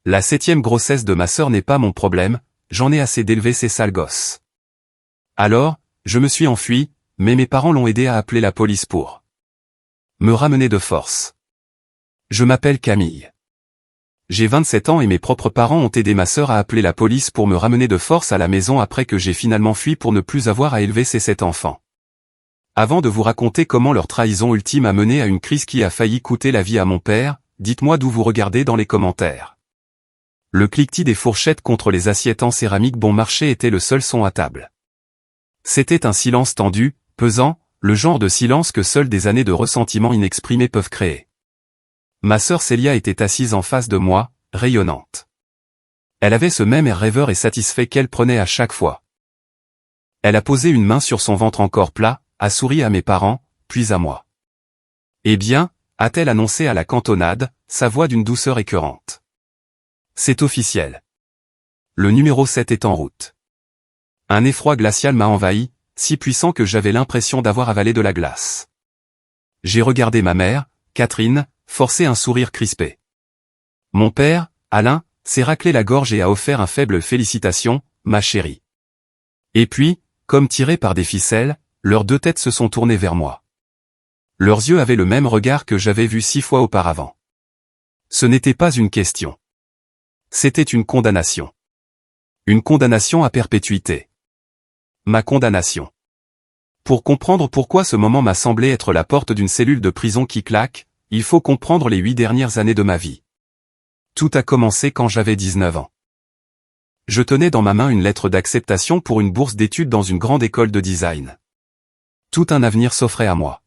La 7e grossesse de ma sœur n'est pas mon problème, j'en ai assez d'élever ces sales gosses. Alors, je me suis enfui, mais mes parents l'ont aidé à appeler la police pour me ramener de force. Je m'appelle Camille. J'ai 27 ans et mes propres parents ont aidé ma sœur à appeler la police pour me ramener de force à la maison après que j'ai finalement fui pour ne plus avoir à élever ces 7 enfants. Avant de vous raconter comment leur trahison ultime a mené à une crise qui a failli coûter la vie à mon père, dites-moi d'où vous regardez dans les commentaires. Le cliquetis des fourchettes contre les assiettes en céramique bon marché était le seul son à table. C'était un silence tendu, pesant, le genre de silence que seules des années de ressentiment inexprimé peuvent créer. Ma sœur Célia était assise en face de moi, rayonnante. Elle avait ce même air rêveur et satisfait qu'elle prenait à chaque fois. Elle a posé une main sur son ventre encore plat, a souri à mes parents, puis à moi. Eh bien, a-t-elle annoncé à la cantonade, sa voix d'une douceur écœurante. C'est officiel. Le numéro 7 est en route. Un effroi glacial m'a envahi, si puissant que j'avais l'impression d'avoir avalé de la glace. J'ai regardé ma mère, Catherine, forcer un sourire crispé. Mon père, Alain, s'est raclé la gorge et a offert un faible félicitation, ma chérie. Et puis, comme tirés par des ficelles, leurs deux têtes se sont tournées vers moi. Leurs yeux avaient le même regard que j'avais vu 6 fois auparavant. Ce n'était pas une question. C'était une condamnation. Une condamnation à perpétuité. Ma condamnation. Pour comprendre pourquoi ce moment m'a semblé être la porte d'une cellule de prison qui claque, il faut comprendre les 8 dernières années de ma vie. Tout a commencé quand j'avais 19 ans. Je tenais dans ma main une lettre d'acceptation pour une bourse d'études dans une grande école de design. Tout un avenir s'offrait à moi.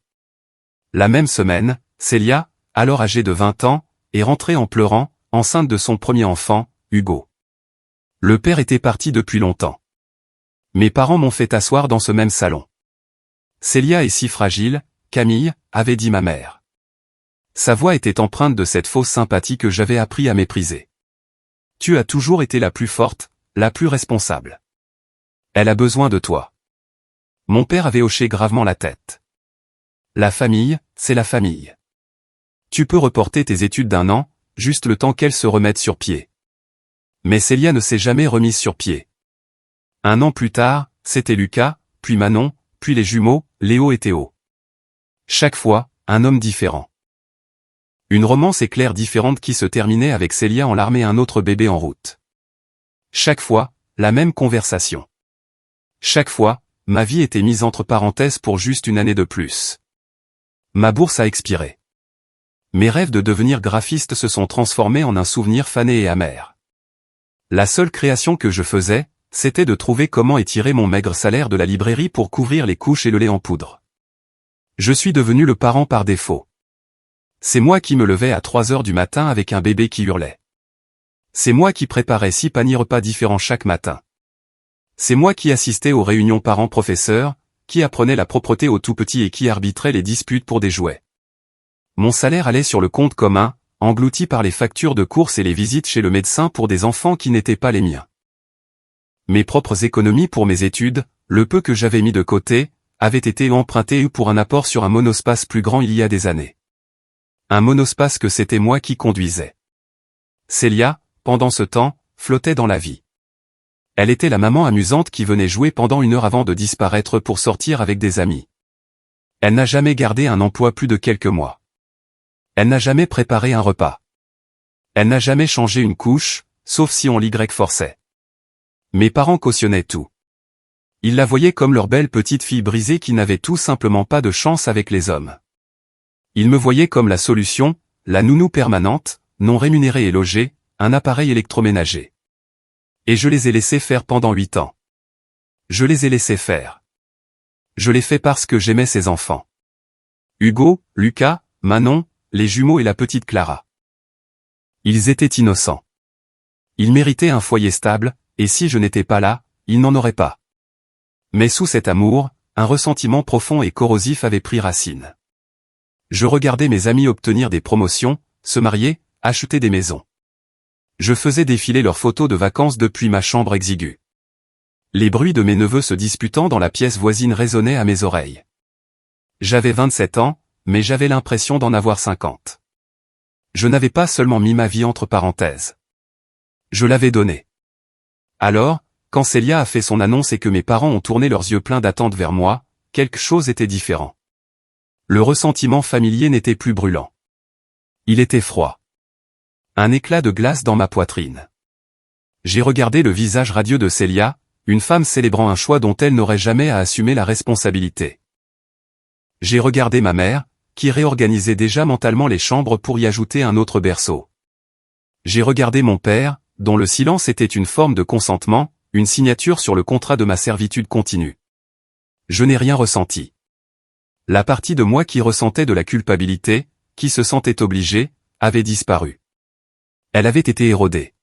La même semaine, Célia, alors âgée de 20 ans, est rentrée en pleurant, enceinte de son premier enfant, Hugo. Le père était parti depuis longtemps. Mes parents m'ont fait asseoir dans ce même salon. Célia est si fragile, Camille, avait dit ma mère. Sa voix était empreinte de cette fausse sympathie que j'avais appris à mépriser. Tu as toujours été la plus forte, la plus responsable. Elle a besoin de toi. Mon père avait hoché gravement la tête. La famille, c'est la famille. Tu peux reporter tes études d'1 an, juste le temps qu'elles se remettent sur pied. Mais Célia ne s'est jamais remise sur pied. 1 an plus tard, c'était Lucas, puis Manon, puis les jumeaux, Léo et Théo. Chaque fois, un homme différent. Une romance éclair différente qui se terminait avec Célia en larmant un autre bébé en route. Chaque fois, la même conversation. Chaque fois, ma vie était mise entre parenthèses pour juste 1 année de plus. Ma bourse a expiré. Mes rêves de devenir graphiste se sont transformés en un souvenir fané et amer. La seule création que je faisais, c'était de trouver comment étirer mon maigre salaire de la librairie pour couvrir les couches et le lait en poudre. Je suis devenu le parent par défaut. C'est moi qui me levais à 3 heures du matin avec un bébé qui hurlait. C'est moi qui préparais 6 paniers repas différents chaque matin. C'est moi qui assistais aux réunions parents-professeurs, qui apprenais la propreté aux tout-petits et qui arbitrait les disputes pour des jouets. Mon salaire allait sur le compte commun, englouti par les factures de courses et les visites chez le médecin pour des enfants qui n'étaient pas les miens. Mes propres économies pour mes études, le peu que j'avais mis de côté, avaient été empruntés pour un apport sur un monospace plus grand il y a des années. Un monospace que c'était moi qui conduisais. Célia, pendant ce temps, flottait dans la vie. Elle était la maman amusante qui venait jouer pendant 1 heure avant de disparaître pour sortir avec des amis. Elle n'a jamais gardé un emploi plus de quelques mois. Elle n'a jamais préparé un repas. Elle n'a jamais changé une couche, sauf si on l'y forçait. Mes parents cautionnaient tout. Ils la voyaient comme leur belle petite fille brisée qui n'avait tout simplement pas de chance avec les hommes. Ils me voyaient comme la solution, la nounou permanente, non rémunérée et logée, un appareil électroménager. Et je les ai laissés faire pendant 8 ans. Je les ai laissés faire. Je l'ai fait parce que j'aimais ces enfants. Hugo, Lucas, Manon, les jumeaux et la petite Clara. Ils étaient innocents. Ils méritaient un foyer stable, et si je n'étais pas là, ils n'en auraient pas. Mais sous cet amour, un ressentiment profond et corrosif avait pris racine. Je regardais mes amis obtenir des promotions, se marier, acheter des maisons. Je faisais défiler leurs photos de vacances depuis ma chambre exiguë. Les bruits de mes neveux se disputant dans la pièce voisine résonnaient à mes oreilles. J'avais 27 ans, mais j'avais l'impression d'en avoir 50. Je n'avais pas seulement mis ma vie entre parenthèses. Je l'avais donné. Alors, quand Célia a fait son annonce et que mes parents ont tourné leurs yeux pleins d'attente vers moi, quelque chose était différent. Le ressentiment familier n'était plus brûlant. Il était froid. Un éclat de glace dans ma poitrine. J'ai regardé le visage radieux de Célia, une femme célébrant un choix dont elle n'aurait jamais à assumer la responsabilité. J'ai regardé ma mère, qui réorganisait déjà mentalement les chambres pour y ajouter un autre berceau. J'ai regardé mon père, dont le silence était une forme de consentement, une signature sur le contrat de ma servitude continue. Je n'ai rien ressenti. La partie de moi qui ressentait de la culpabilité, qui se sentait obligée, avait disparu. Elle avait été érodée.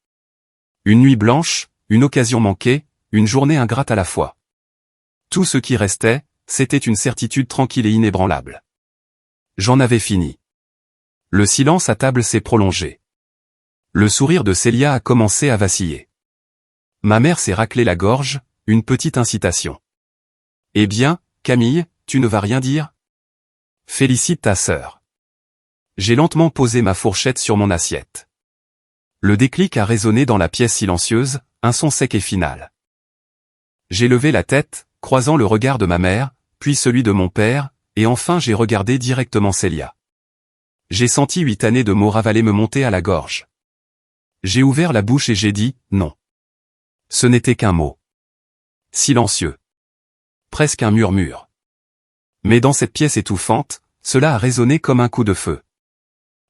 Une nuit blanche, une occasion manquée, une journée ingrate à la fois. Tout ce qui restait, c'était une certitude tranquille et inébranlable. J'en avais fini. Le silence à table s'est prolongé. Le sourire de Célia a commencé à vaciller. Ma mère s'est raclé la gorge, une petite incitation. « Eh bien, Camille, tu ne vas rien dire ? Félicite ta sœur. » J'ai lentement posé ma fourchette sur mon assiette. Le déclic a résonné dans la pièce silencieuse, un son sec et final. J'ai levé la tête, croisant le regard de ma mère, puis celui de mon père, et enfin j'ai regardé directement Célia. J'ai senti 8 années de mots ravalés me monter à la gorge. J'ai ouvert la bouche et j'ai dit « non ». Ce n'était qu'un mot. Silencieux. Presque un murmure. Mais dans cette pièce étouffante, cela a résonné comme un coup de feu.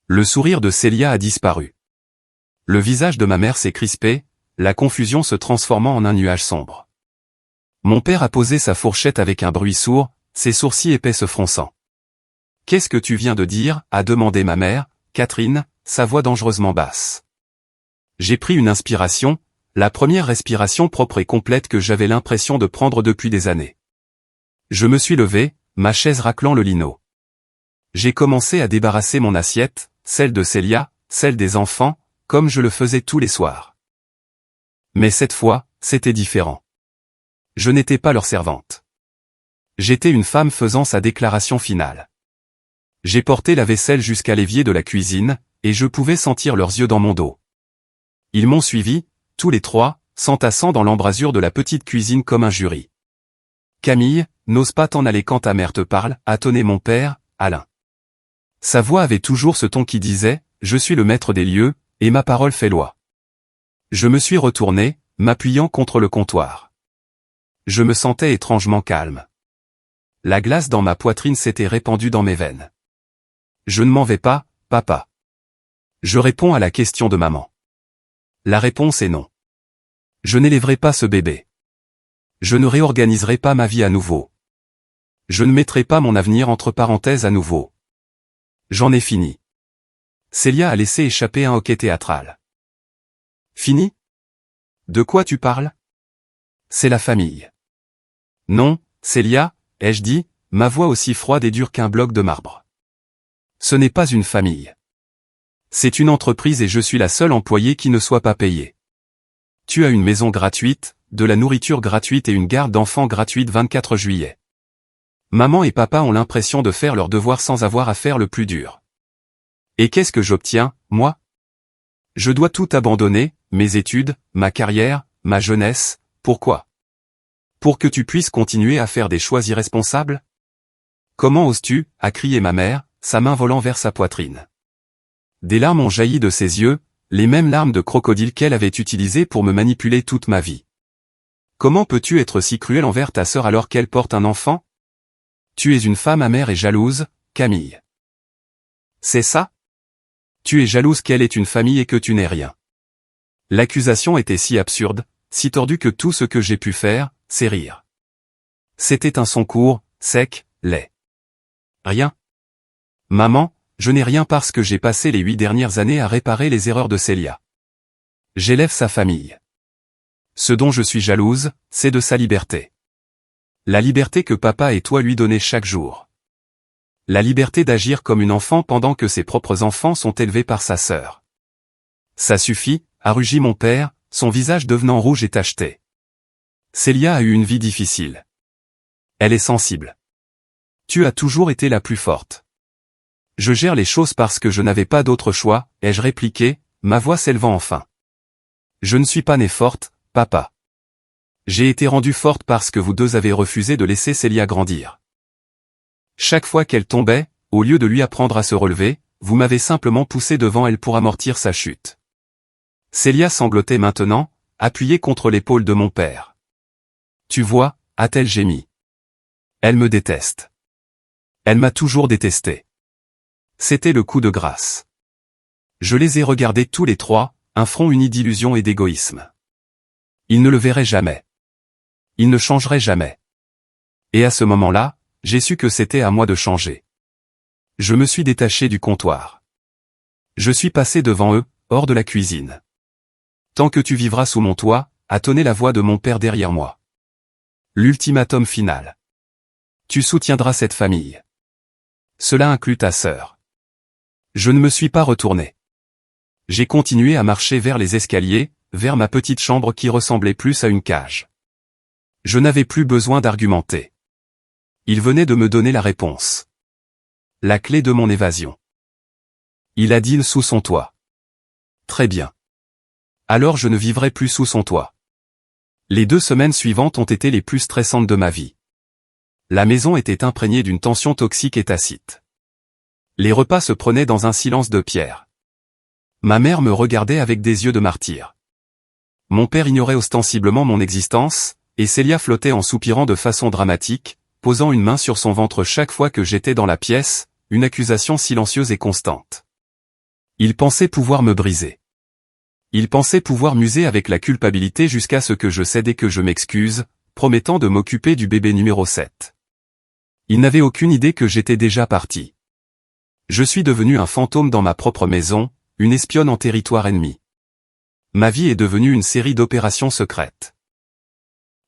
Le sourire de Célia a disparu. Le visage de ma mère s'est crispé, la confusion se transformant en un nuage sombre. Mon père a posé sa fourchette avec un bruit sourd, ses sourcils épais se fronçant. « Qu'est-ce que tu viens de dire ?» a demandé ma mère, Catherine, sa voix dangereusement basse. J'ai pris une inspiration, la première respiration propre et complète que j'avais l'impression de prendre depuis des années. Je me suis levé, ma chaise raclant le lino. J'ai commencé à débarrasser mon assiette, celle de Célia, celle des enfants, comme je le faisais tous les soirs. Mais cette fois, c'était différent. Je n'étais pas leur servante. J'étais une femme faisant sa déclaration finale. J'ai porté la vaisselle jusqu'à l'évier de la cuisine, et je pouvais sentir leurs yeux dans mon dos. Ils m'ont suivi, tous les trois, s'entassant dans l'embrasure de la petite cuisine comme un jury. « Camille, n'ose pas t'en aller quand ta mère te parle » a tonné mon père, Alain. Sa voix avait toujours ce ton qui disait « Je suis le maître des lieux, et ma parole fait loi ». Je me suis retourné, m'appuyant contre le comptoir. Je me sentais étrangement calme. La glace dans ma poitrine s'était répandue dans mes veines. Je ne m'en vais pas, papa. Je réponds à la question de maman. La réponse est non. Je n'élèverai pas ce bébé. Je ne réorganiserai pas ma vie à nouveau. Je ne mettrai pas mon avenir entre parenthèses à nouveau. J'en ai fini. Célia a laissé échapper un hoquet théâtral. Fini ? De quoi tu parles ? C'est la famille. Non, Célia, ai-je dit, ma voix aussi froide et dure qu'un bloc de marbre. Ce n'est pas une famille. C'est une entreprise et je suis la seule employée qui ne soit pas payée. Tu as une maison gratuite, de la nourriture gratuite et une garde d'enfants gratuite 24 juillet. Maman et papa ont l'impression de faire leur devoir sans avoir à faire le plus dur. Et qu'est-ce que j'obtiens, moi ? Je dois tout abandonner, mes études, ma carrière, ma jeunesse, pourquoi ? Pour que tu puisses continuer à faire des choix irresponsables ? Comment oses-tu ? A crié ma mère, sa main volant vers sa poitrine. Des larmes ont jailli de ses yeux, les mêmes larmes de crocodile qu'elle avait utilisées pour me manipuler toute ma vie. Comment peux-tu être si cruel envers ta sœur alors qu'elle porte un enfant ? Tu es une femme amère et jalouse, Camille. C'est ça ? Tu es jalouse qu'elle ait une famille et que tu n'aies rien. L'accusation était si absurde, si tordue que tout ce que j'ai pu faire, c'est rire. C'était un son court, sec, laid. Rien. Maman, je n'ai rien parce que j'ai passé les 8 dernières années à réparer les erreurs de Célia. J'élève sa famille. Ce dont je suis jalouse, c'est de sa liberté. La liberté que papa et toi lui donnez chaque jour. La liberté d'agir comme une enfant pendant que ses propres enfants sont élevés par sa sœur. Ça suffit, a rugi mon père, son visage devenant rouge et tacheté. Célia a eu une vie difficile. Elle est sensible. Tu as toujours été la plus forte. Je gère les choses parce que je n'avais pas d'autre choix, ai-je répliqué, ma voix s'élevant enfin. Je ne suis pas née forte, papa. J'ai été rendue forte parce que vous deux avez refusé de laisser Célia grandir. Chaque fois qu'elle tombait, au lieu de lui apprendre à se relever, vous m'avez simplement poussé devant elle pour amortir sa chute. Célia sanglotait maintenant, appuyée contre l'épaule de mon père. Tu vois, a-t-elle gémi. Elle me déteste. Elle m'a toujours détesté. C'était le coup de grâce. Je les ai regardés tous les trois, un front uni d'illusion et d'égoïsme. Ils ne le verraient jamais. Ils ne changeraient jamais. Et à ce moment-là, j'ai su que c'était à moi de changer. Je me suis détaché du comptoir. Je suis passé devant eux, hors de la cuisine. Tant que tu vivras sous mon toit, a tonné la voix de mon père derrière moi. L'ultimatum final. Tu soutiendras cette famille. Cela inclut ta sœur. Je ne me suis pas retourné. J'ai continué à marcher vers les escaliers, vers ma petite chambre qui ressemblait plus à une cage. Je n'avais plus besoin d'argumenter. Il venait de me donner la réponse. La clé de mon évasion. Il a dit sous son toit. Très bien. Alors je ne vivrai plus sous son toit. Les 2 semaines suivantes ont été les plus stressantes de ma vie. La maison était imprégnée d'une tension toxique et tacite. Les repas se prenaient dans un silence de pierre. Ma mère me regardait avec des yeux de martyr. Mon père ignorait ostensiblement mon existence, et Célia flottait en soupirant de façon dramatique, posant une main sur son ventre chaque fois que j'étais dans la pièce, une accusation silencieuse et constante. Il pensait pouvoir me briser. Il pensait pouvoir m'user avec la culpabilité jusqu'à ce que je cède et que je m'excuse, promettant de m'occuper du bébé numéro 7. Il n'avait aucune idée que j'étais déjà parti. Je suis devenu un fantôme dans ma propre maison, une espionne en territoire ennemi. Ma vie est devenue une série d'opérations secrètes.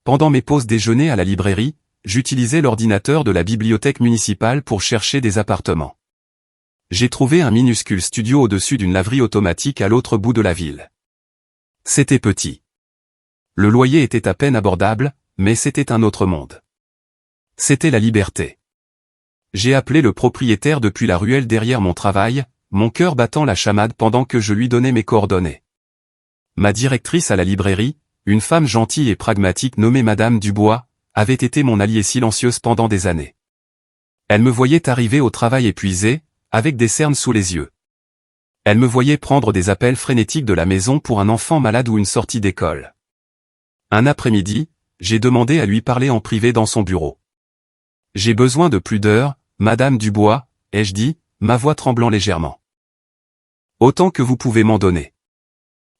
Pendant mes pauses déjeuner à la librairie, j'utilisais l'ordinateur de la bibliothèque municipale pour chercher des appartements. J'ai trouvé un minuscule studio au-dessus d'une laverie automatique à l'autre bout de la ville. C'était petit. Le loyer était à peine abordable, mais c'était un autre monde. C'était la liberté. J'ai appelé le propriétaire depuis la ruelle derrière mon travail, mon cœur battant la chamade pendant que je lui donnais mes coordonnées. Ma directrice à la librairie, une femme gentille et pragmatique nommée Madame Dubois, avait été mon alliée silencieuse pendant des années. Elle me voyait arriver au travail épuisé, avec des cernes sous les yeux. Elle me voyait prendre des appels frénétiques de la maison pour un enfant malade ou une sortie d'école. Un après-midi, j'ai demandé à lui parler en privé dans son bureau. J'ai besoin de plus d'heures, Madame Dubois, ai-je dit, ma voix tremblant légèrement. Autant que vous pouvez m'en donner.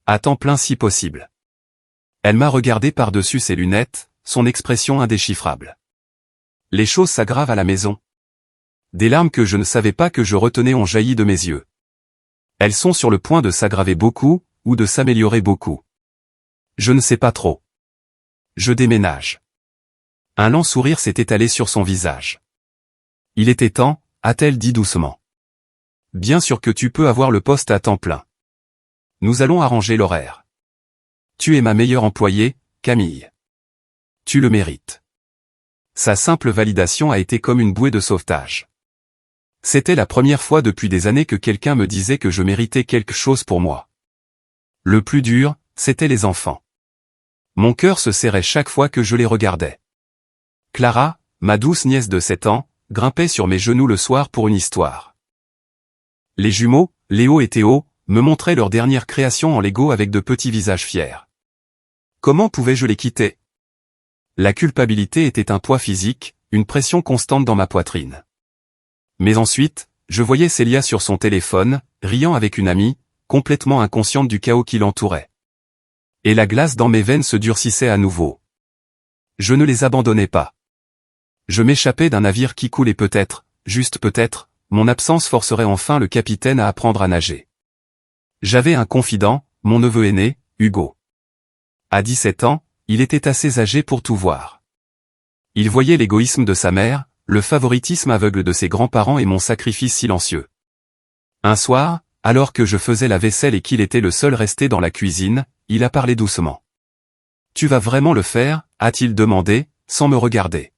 À temps plein si possible. Elle m'a regardé par-dessus ses lunettes, son expression indéchiffrable. Les choses s'aggravent à la maison. Des larmes que je ne savais pas que je retenais ont jailli de mes yeux. Elles sont sur le point de s'aggraver beaucoup, ou de s'améliorer beaucoup. Je ne sais pas trop. Je déménage. Un lent sourire s'est étalé sur son visage. Il était temps, a-t-elle dit doucement. Bien sûr que tu peux avoir le poste à temps plein. Nous allons arranger l'horaire. Tu es ma meilleure employée, Camille. Tu le mérites. Sa simple validation a été comme une bouée de sauvetage. C'était la première fois depuis des années que quelqu'un me disait que je méritais quelque chose pour moi. Le plus dur, c'était les enfants. Mon cœur se serrait chaque fois que je les regardais. Clara, ma douce nièce de 7 ans, grimpait sur mes genoux le soir pour une histoire. Les jumeaux, Léo et Théo, me montraient leur dernière création en Lego avec de petits visages fiers. Comment pouvais-je les quitter? La culpabilité était un poids physique, une pression constante dans ma poitrine. Mais ensuite, je voyais Célia sur son téléphone, riant avec une amie, complètement inconsciente du chaos qui l'entourait. Et la glace dans mes veines se durcissait à nouveau. Je ne les abandonnais pas. Je m'échappais d'un navire qui coulait peut-être, juste peut-être, mon absence forcerait enfin le capitaine à apprendre à nager. J'avais un confident, mon neveu aîné, Hugo. À 17 ans, il était assez âgé pour tout voir. Il voyait l'égoïsme de sa mère, le favoritisme aveugle de ses grands-parents et mon sacrifice silencieux. Un soir, alors que je faisais la vaisselle et qu'il était le seul resté dans la cuisine, il a parlé doucement. « Tu vas vraiment le faire ?» a-t-il demandé, sans me regarder.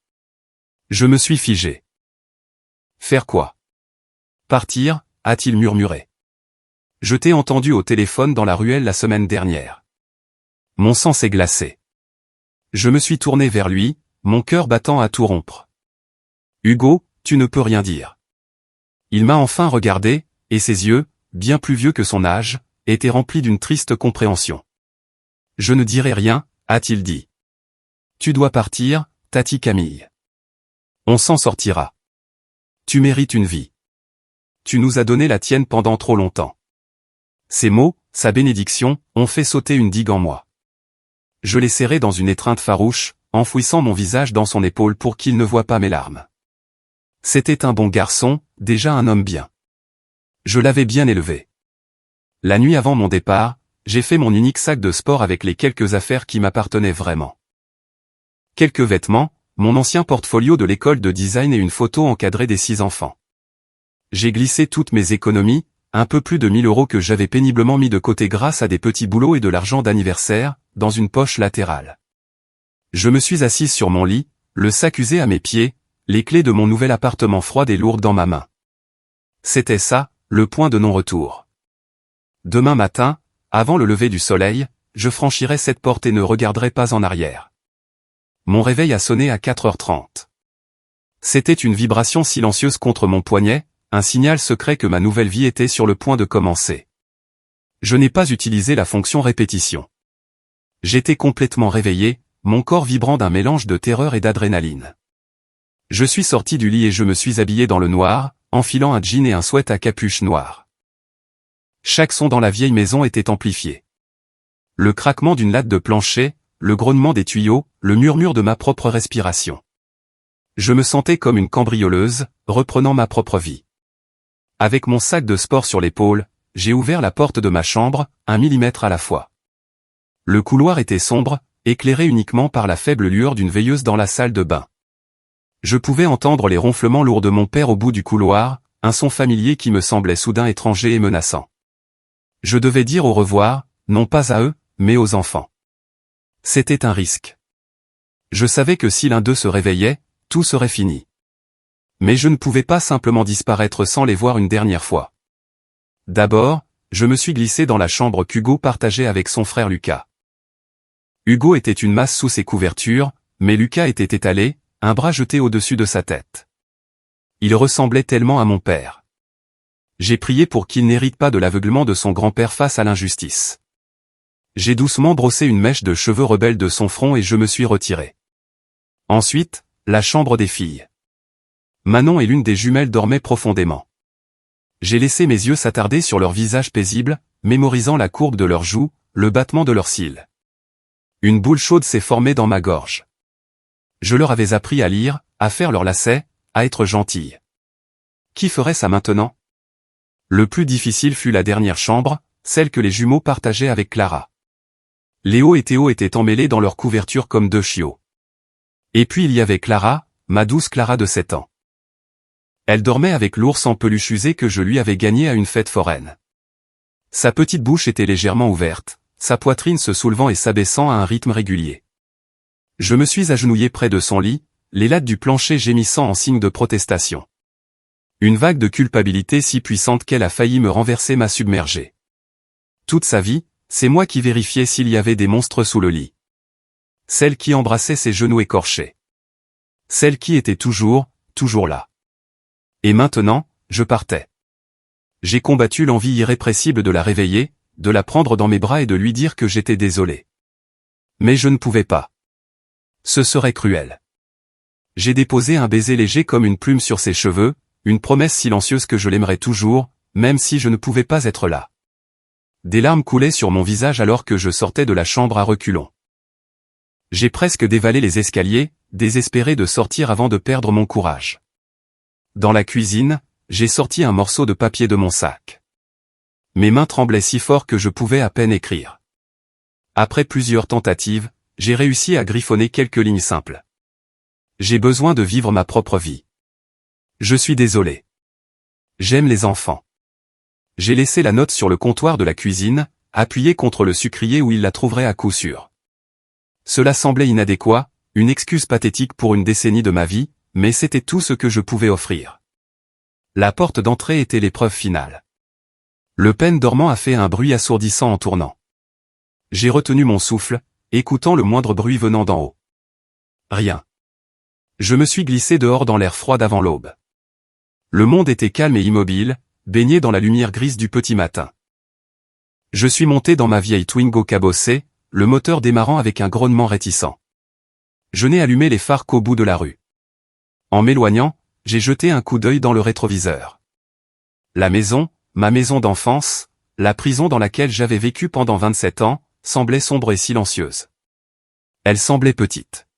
Je me suis figé. « Faire quoi ?»« Partir ?» a-t-il murmuré. « Je t'ai entendu au téléphone dans la ruelle la semaine dernière. Mon sang s'est glacé. Je me suis tourné vers lui, mon cœur battant à tout rompre. Hugo, tu ne peux rien dire. Il m'a enfin regardé, et ses yeux, bien plus vieux que son âge, étaient remplis d'une triste compréhension. Je ne dirai rien, a-t-il dit. Tu dois partir, Tati Camille. On s'en sortira. Tu mérites une vie. Tu nous as donné la tienne pendant trop longtemps. Ces mots, sa bénédiction, ont fait sauter une digue en moi. Je l'ai serré dans une étreinte farouche, enfouissant mon visage dans son épaule pour qu'il ne voie pas mes larmes. C'était un bon garçon, déjà un homme bien. Je l'avais bien élevé. La nuit avant mon départ, j'ai fait mon unique sac de sport avec les quelques affaires qui m'appartenaient vraiment. Quelques vêtements, mon ancien portfolio de l'école de design et une photo encadrée des 6 enfants. J'ai glissé toutes mes économies, un peu plus de 1000 € que j'avais péniblement mis de côté grâce à des petits boulots et de l'argent d'anniversaire, dans une poche latérale. Je me suis assise sur mon lit, le sac usé à mes pieds, les clés de mon nouvel appartement froide et lourde dans ma main. C'était ça, le point de non-retour. Demain matin, avant le lever du soleil, je franchirai cette porte et ne regarderai pas en arrière. Mon réveil a sonné à 4h30. C'était une vibration silencieuse contre mon poignet, un signal secret que ma nouvelle vie était sur le point de commencer. Je n'ai pas utilisé la fonction répétition. J'étais complètement réveillé, mon corps vibrant d'un mélange de terreur et d'adrénaline. Je suis sorti du lit et je me suis habillé dans le noir, enfilant un jean et un sweat à capuche noire. Chaque son dans la vieille maison était amplifié. Le craquement d'une latte de plancher, le grognement des tuyaux, le murmure de ma propre respiration. Je me sentais comme une cambrioleuse, reprenant ma propre vie. Avec mon sac de sport sur l'épaule, j'ai ouvert la porte de ma chambre, 1 millimètre à la fois. Le couloir était sombre, éclairé uniquement par la faible lueur d'une veilleuse dans la salle de bain. Je pouvais entendre les ronflements lourds de mon père au bout du couloir, un son familier qui me semblait soudain étranger et menaçant. Je devais dire au revoir, non pas à eux, mais aux enfants. C'était un risque. Je savais que si l'un d'eux se réveillait, tout serait fini. Mais je ne pouvais pas simplement disparaître sans les voir une dernière fois. D'abord, je me suis glissé dans la chambre qu'Hugo partageait avec son frère Lucas. Hugo était une masse sous ses couvertures, mais Lucas était étalé, un bras jeté au-dessus de sa tête. Il ressemblait tellement à mon père. J'ai prié pour qu'il n'hérite pas de l'aveuglement de son grand-père face à l'injustice. J'ai doucement brossé une mèche de cheveux rebelles de son front et je me suis retiré. Ensuite, la chambre des filles. Manon et l'une des jumelles dormaient profondément. J'ai laissé mes yeux s'attarder sur leurs visages paisibles, mémorisant la courbe de leurs joues, le battement de leurs cils. Une boule chaude s'est formée dans ma gorge. Je leur avais appris à lire, à faire leurs lacets, à être gentilles. Qui ferait ça maintenant? Le plus difficile fut la dernière chambre, celle que les jumeaux partageaient avec Clara. Léo et Théo étaient emmêlés dans leur couverture comme 2 chiots. Et puis il y avait Clara, ma douce Clara de 7 ans. Elle dormait avec l'ours en peluche usé que je lui avais gagné à une fête foraine. Sa petite bouche était légèrement ouverte, sa poitrine se soulevant et s'abaissant à un rythme régulier. Je me suis agenouillé près de son lit, les lattes du plancher gémissant en signe de protestation. Une vague de culpabilité si puissante qu'elle a failli me renverser m'a submergé. Toute sa vie, c'est moi qui vérifiais s'il y avait des monstres sous le lit. Celle qui embrassait ses genoux écorchés. Celle qui était toujours là. Et maintenant, je partais. J'ai combattu l'envie irrépressible de la réveiller, de la prendre dans mes bras et de lui dire que j'étais désolé. Mais je ne pouvais pas. Ce serait cruel. J'ai déposé un baiser léger comme une plume sur ses cheveux, une promesse silencieuse que je l'aimerais toujours, même si je ne pouvais pas être là. Des larmes coulaient sur mon visage alors que je sortais de la chambre à reculons. J'ai presque dévalé les escaliers, désespéré de sortir avant de perdre mon courage. Dans la cuisine, j'ai sorti un morceau de papier de mon sac. Mes mains tremblaient si fort que je pouvais à peine écrire. Après plusieurs tentatives, j'ai réussi à griffonner quelques lignes simples. J'ai besoin de vivre ma propre vie. Je suis désolé. J'aime les enfants. J'ai laissé la note sur le comptoir de la cuisine, appuyée contre le sucrier où il la trouverait à coup sûr. Cela semblait inadéquat, une excuse pathétique pour une décennie de ma vie, mais c'était tout ce que je pouvais offrir. La porte d'entrée était l'épreuve finale. Le pen dormant a fait un bruit assourdissant en tournant. J'ai retenu mon souffle, écoutant le moindre bruit venant d'en haut. Rien. Je me suis glissé dehors dans l'air froid d'avant l'aube. Le monde était calme et immobile, baigné dans la lumière grise du petit matin. Je suis monté dans ma vieille Twingo cabossée, le moteur démarrant avec un grognement réticent. Je n'ai allumé les phares qu'au bout de la rue. En m'éloignant, j'ai jeté un coup d'œil dans le rétroviseur. La maison, ma maison d'enfance, la prison dans laquelle j'avais vécu pendant 27 ans, semblait sombre et silencieuse. Elle semblait petite.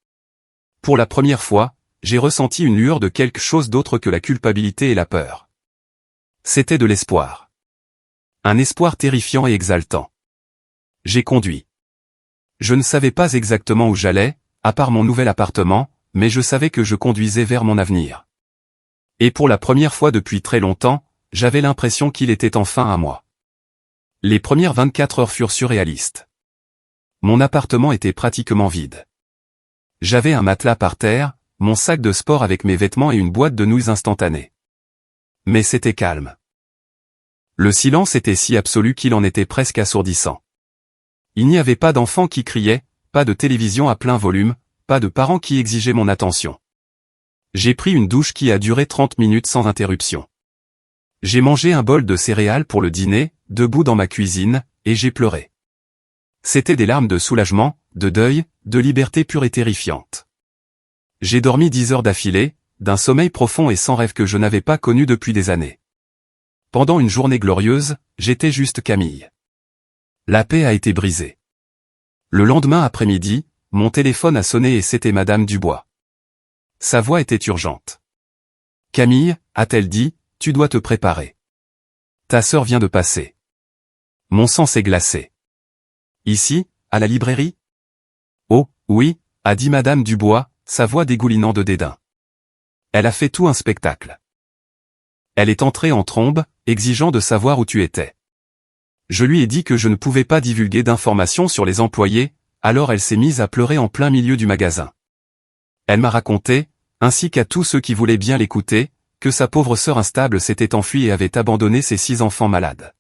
Pour la première fois, j'ai ressenti une lueur de quelque chose d'autre que la culpabilité et la peur. C'était de l'espoir. Un espoir terrifiant et exaltant. J'ai conduit. Je ne savais pas exactement où j'allais, à part mon nouvel appartement, mais je savais que je conduisais vers mon avenir. Et pour la première fois depuis très longtemps, j'avais l'impression qu'il était enfin à moi. Les premières 24 heures furent surréalistes. Mon appartement était pratiquement vide. J'avais un matelas par terre, mon sac de sport avec mes vêtements et une boîte de nouilles instantanées. Mais c'était calme. Le silence était si absolu qu'il en était presque assourdissant. Il n'y avait pas d'enfants qui criaient, pas de télévision à plein volume, pas de parents qui exigeaient mon attention. J'ai pris une douche qui a duré 30 minutes sans interruption. J'ai mangé un bol de céréales pour le dîner, debout dans ma cuisine, et j'ai pleuré. C'était des larmes de soulagement, de deuil, de liberté pure et terrifiante. J'ai dormi 10 heures d'affilée, d'un sommeil profond et sans rêve que je n'avais pas connu depuis des années. Pendant une journée glorieuse, j'étais juste Camille. La paix a été brisée. Le lendemain après-midi, mon téléphone a sonné et c'était Madame Dubois. Sa voix était urgente. « Camille, a-t-elle dit, tu dois te préparer. Ta sœur vient de passer. » Mon sang s'est glacé. « Ici, à la librairie ?»« Oh, oui, » a dit Madame Dubois, sa voix dégoulinant de dédain. Elle a fait tout un spectacle. Elle est entrée en trombe, exigeant de savoir où tu étais. Je lui ai dit que je ne pouvais pas divulguer d'informations sur les employés, alors elle s'est mise à pleurer en plein milieu du magasin. Elle m'a raconté, ainsi qu'à tous ceux qui voulaient bien l'écouter, que sa pauvre sœur instable s'était enfuie et avait abandonné ses 6 enfants malades.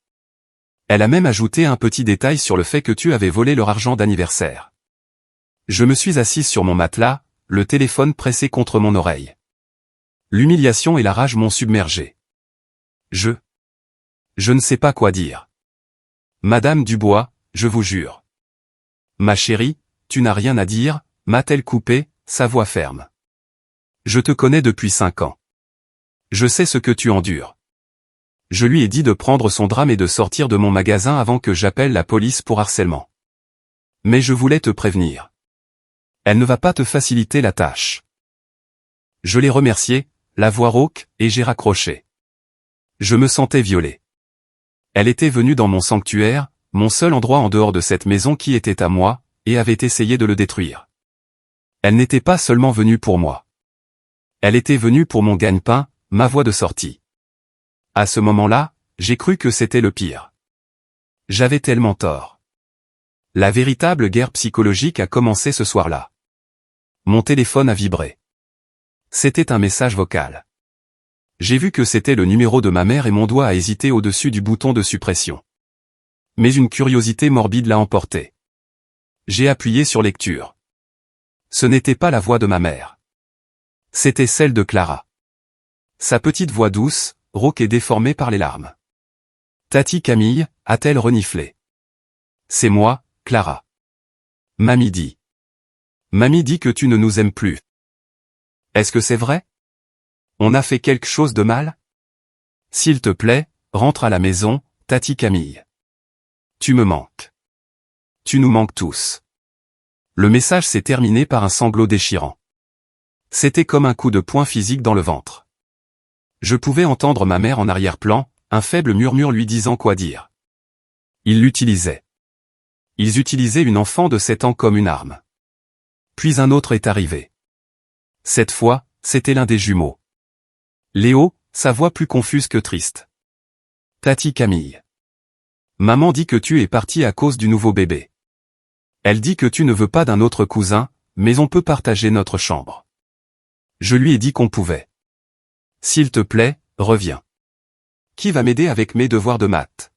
Elle a même ajouté un petit détail sur le fait que tu avais volé leur argent d'anniversaire. Je me suis assise sur mon matelas, le téléphone pressé contre mon oreille. L'humiliation et la rage m'ont submergé. Je ne sais pas quoi dire. Madame Dubois, je vous jure. Ma chérie, tu n'as rien à dire, m'a-t-elle coupé, sa voix ferme. Je te connais depuis 5 ans. Je sais ce que tu endures. Je lui ai dit de prendre son drame et de sortir de mon magasin avant que j'appelle la police pour harcèlement. Mais je voulais te prévenir. Elle ne va pas te faciliter la tâche. Je l'ai remerciée, la voix rauque, et j'ai raccroché. Je me sentais violé. Elle était venue dans mon sanctuaire, mon seul endroit en dehors de cette maison qui était à moi, et avait essayé de le détruire. Elle n'était pas seulement venue pour moi. Elle était venue pour mon gagne-pain, ma voie de sortie. À ce moment-là, j'ai cru que c'était le pire. J'avais tellement tort. La véritable guerre psychologique a commencé ce soir-là. Mon téléphone a vibré. C'était un message vocal. J'ai vu que c'était le numéro de ma mère et mon doigt a hésité au-dessus du bouton de suppression. Mais une curiosité morbide l'a emporté. J'ai appuyé sur lecture. Ce n'était pas la voix de ma mère. C'était celle de Clara. Sa petite voix douce, rauque et déformée par les larmes. Tati Camille, a-t-elle reniflé. C'est moi, Clara. Mamie dit. Mamie dit que tu ne nous aimes plus. Est-ce que c'est vrai? On a fait quelque chose de mal? S'il te plaît, rentre à la maison, Tati Camille. Tu me manques. Tu nous manques tous. Le message s'est terminé par un sanglot déchirant. C'était comme un coup de poing physique dans le ventre. Je pouvais entendre ma mère en arrière-plan, un faible murmure lui disant quoi dire. Ils l'utilisaient. Ils utilisaient une enfant de 7 ans comme une arme. Puis un autre est arrivé. Cette fois, c'était l'un des jumeaux. Léo, sa voix plus confuse que triste. Tati Camille. Maman dit que tu es partie à cause du nouveau bébé. Elle dit que tu ne veux pas d'un autre cousin, mais on peut partager notre chambre. Je lui ai dit qu'on pouvait. S'il te plaît, reviens. Qui va m'aider avec mes devoirs de maths?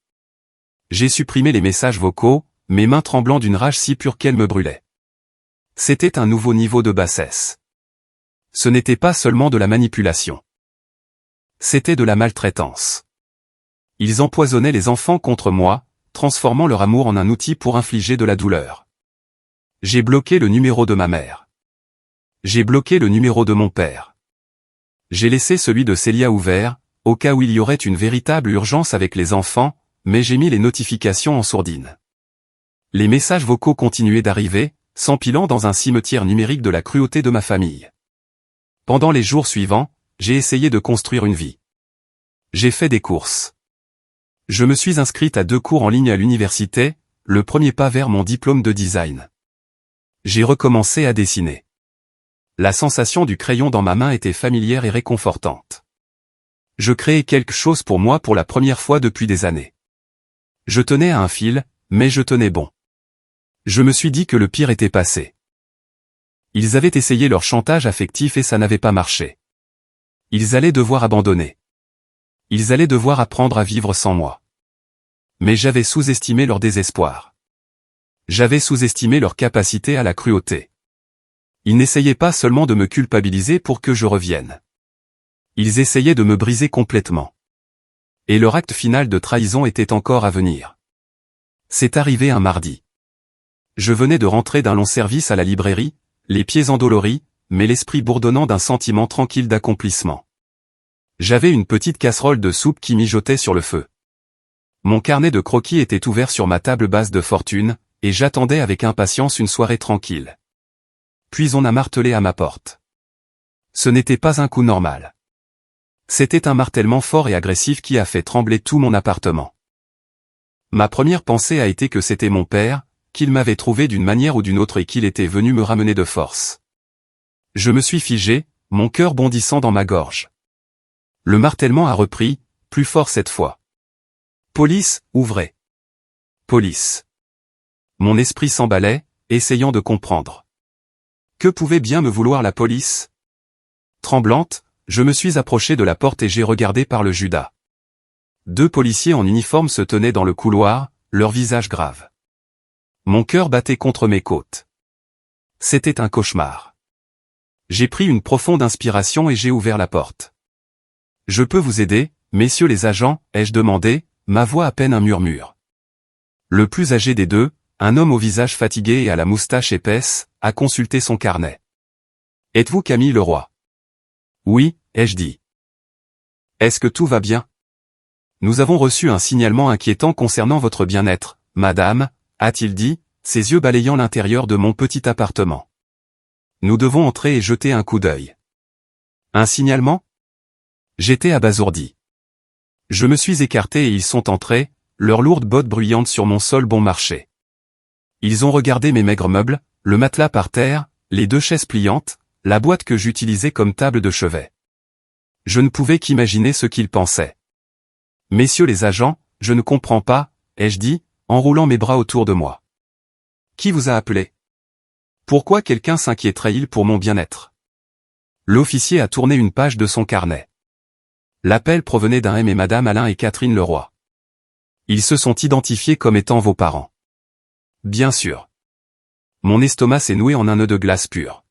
J'ai supprimé les messages vocaux, mes mains tremblant d'une rage si pure qu'elles me brûlaient. C'était un nouveau niveau de bassesse. Ce n'était pas seulement de la manipulation. C'était de la maltraitance. Ils empoisonnaient les enfants contre moi, transformant leur amour en un outil pour infliger de la douleur. J'ai bloqué le numéro de ma mère. J'ai bloqué le numéro de mon père. J'ai laissé celui de Célia ouvert, au cas où il y aurait une véritable urgence avec les enfants, mais j'ai mis les notifications en sourdine. Les messages vocaux continuaient d'arriver, s'empilant dans un cimetière numérique de la cruauté de ma famille. Pendant les jours suivants, j'ai essayé de construire une vie. J'ai fait des courses. Je me suis inscrite à 2 cours en ligne à l'université, le premier pas vers mon diplôme de design. J'ai recommencé à dessiner. La sensation du crayon dans ma main était familière et réconfortante. Je créais quelque chose pour moi pour la première fois depuis des années. Je tenais à un fil, mais je tenais bon. Je me suis dit que le pire était passé. Ils avaient essayé leur chantage affectif et ça n'avait pas marché. Ils allaient devoir abandonner. Ils allaient devoir apprendre à vivre sans moi. Mais j'avais sous-estimé leur désespoir. J'avais sous-estimé leur capacité à la cruauté. Ils n'essayaient pas seulement de me culpabiliser pour que je revienne. Ils essayaient de me briser complètement. Et leur acte final de trahison était encore à venir. C'est arrivé un mardi. Je venais de rentrer d'un long service à la librairie, les pieds endoloris, mais l'esprit bourdonnant d'un sentiment tranquille d'accomplissement. J'avais une petite casserole de soupe qui mijotait sur le feu. Mon carnet de croquis était ouvert sur ma table basse de fortune, et j'attendais avec impatience une soirée tranquille. Puis on a martelé à ma porte. Ce n'était pas un coup normal. C'était un martèlement fort et agressif qui a fait trembler tout mon appartement. Ma première pensée a été que c'était mon père, qu'il m'avait trouvé d'une manière ou d'une autre et qu'il était venu me ramener de force. Je me suis figé, mon cœur bondissant dans ma gorge. Le martèlement a repris, plus fort cette fois. Police, ouvrez. Police. Mon esprit s'emballait, essayant de comprendre. Que pouvait bien me vouloir la police? Tremblante, je me suis approché de la porte et j'ai regardé par le Judas. 2 policiers en uniforme se tenaient dans le couloir, leur visage grave. Mon cœur battait contre mes côtes. C'était un cauchemar. J'ai pris une profonde inspiration et j'ai ouvert la porte. Je peux vous aider, messieurs les agents, ai-je demandé, ma voix à peine un murmure. Le plus âgé des 2, un homme au visage fatigué et à la moustache épaisse, a consulté son carnet. Êtes-vous Camille Leroy? Oui, ai-je dit. Est-ce que tout va bien? Nous avons reçu un signalement inquiétant concernant votre bien-être, madame, a-t-il dit, ses yeux balayant l'intérieur de mon petit appartement. Nous devons entrer et jeter un coup d'œil. Un signalement? J'étais abasourdi. Je me suis écarté et ils sont entrés, leurs lourdes bottes bruyantes sur mon sol bon marché. Ils ont regardé mes maigres meubles, le matelas par terre, les 2 chaises pliantes, la boîte que j'utilisais comme table de chevet. Je ne pouvais qu'imaginer ce qu'ils pensaient. Messieurs les agents, je ne comprends pas, ai-je dit, en roulant mes bras autour de moi. Qui vous a appelé? Pourquoi quelqu'un s'inquiéterait-il pour mon bien-être? L'officier a tourné une page de son carnet. L'appel provenait d'un M et Madame Alain et Catherine Leroy. Ils se sont identifiés comme étant vos parents. Bien sûr. Mon estomac s'est noué en un nœud de glace pure.